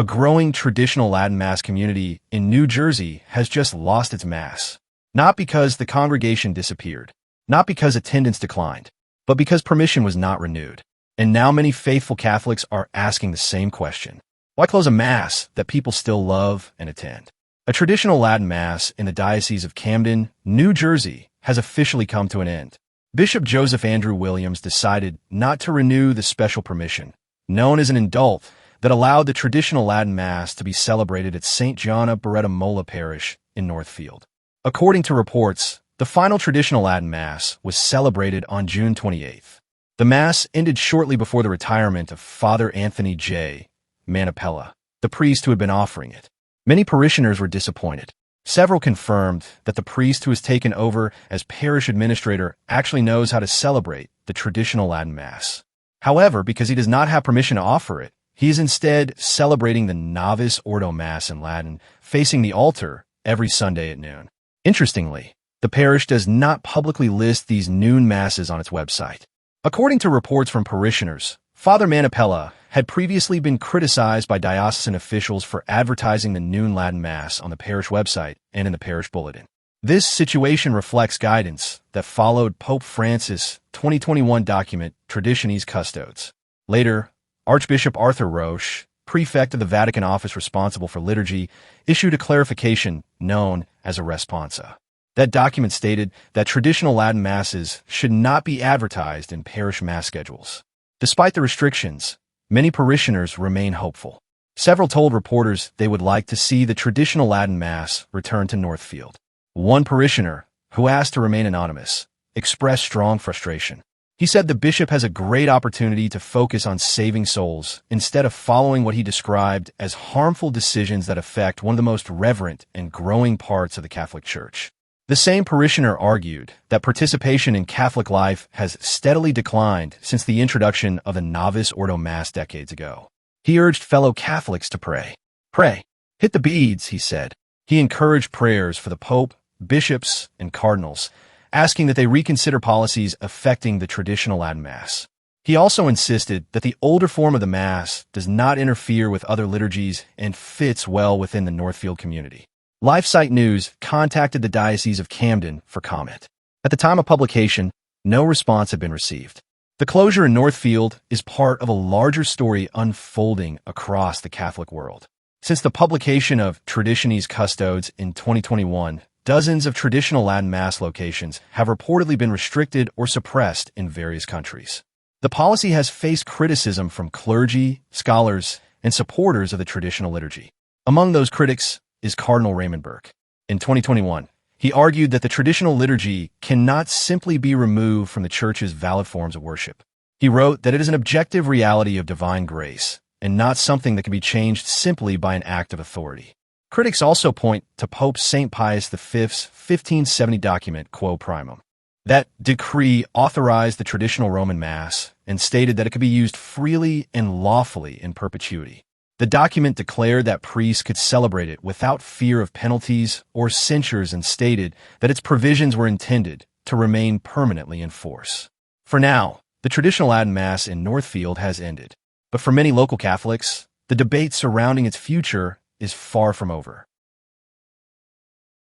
A growing traditional Latin Mass community in New Jersey has just lost its Mass. Not because the congregation disappeared, not because attendance declined, but because permission was not renewed. And now many faithful Catholics are asking the same question. Why close a Mass that people still love and attend? A traditional Latin Mass in the Diocese of Camden, New Jersey, has officially come to an end. Bishop Joseph Andrew Williams decided not to renew the special permission, known as an indult, that allowed the traditional Latin Mass to be celebrated at St. Gianna Beretta Molla Parish in Northfield. According to reports, the final traditional Latin Mass was celebrated on June 28th. The Mass ended shortly before the retirement of Father Anthony J. Manapella, the priest who had been offering it. Many parishioners were disappointed. Several confirmed that the priest who has taken over as parish administrator actually knows how to celebrate the traditional Latin Mass. However, because he does not have permission to offer it, he is instead celebrating the Novus Ordo Mass in Latin, facing the altar every Sunday at noon. Interestingly, the parish does not publicly list these noon Masses on its website. According to reports from parishioners, Father Manapella had previously been criticized by diocesan officials for advertising the noon Latin Mass on the parish website and in the parish bulletin. This situation reflects guidance that followed Pope Francis' 2021 document, Traditionis Custodes. Later, Archbishop Arthur Roche, prefect of the Vatican office responsible for liturgy, issued a clarification known as a responsa. That document stated that traditional Latin Masses should not be advertised in parish Mass schedules. Despite the restrictions, many parishioners remain hopeful. Several told reporters they would like to see the traditional Latin Mass return to Northfield. One parishioner, who asked to remain anonymous, expressed strong frustration. He said the bishop has a great opportunity to focus on saving souls instead of following what he described as harmful decisions that affect one of the most reverent and growing parts of the Catholic Church. The same parishioner argued that participation in Catholic life has steadily declined since the introduction of the Novus Ordo Mass decades ago. He urged fellow Catholics to pray. Pray. Hit the beads, he said. He encouraged prayers for the Pope, bishops, and cardinals, asking that they reconsider policies affecting the traditional Latin Mass. He also insisted that the older form of the Mass does not interfere with other liturgies and fits well within the Northfield community. LifeSite News contacted the Diocese of Camden for comment. At the time of publication, no response had been received. The closure in Northfield is part of a larger story unfolding across the Catholic world. Since the publication of Traditionis Custodes in 2021, dozens of traditional Latin Mass locations have reportedly been restricted or suppressed in various countries. The policy has faced criticism from clergy, scholars, and supporters of the traditional liturgy. Among those critics is Cardinal Raymond Burke. In 2021, he argued that the traditional liturgy cannot simply be removed from the Church's valid forms of worship. He wrote that it is an objective reality of divine grace and not something that can be changed simply by an act of authority. Critics also point to Pope St. Pius V's 1570 document, Quo Primum. That decree authorized the traditional Roman Mass and stated that it could be used freely and lawfully in perpetuity. The document declared that priests could celebrate it without fear of penalties or censures and stated that its provisions were intended to remain permanently in force. For now, the traditional Latin Mass in Northfield has ended. But for many local Catholics, the debate surrounding its future is far from over.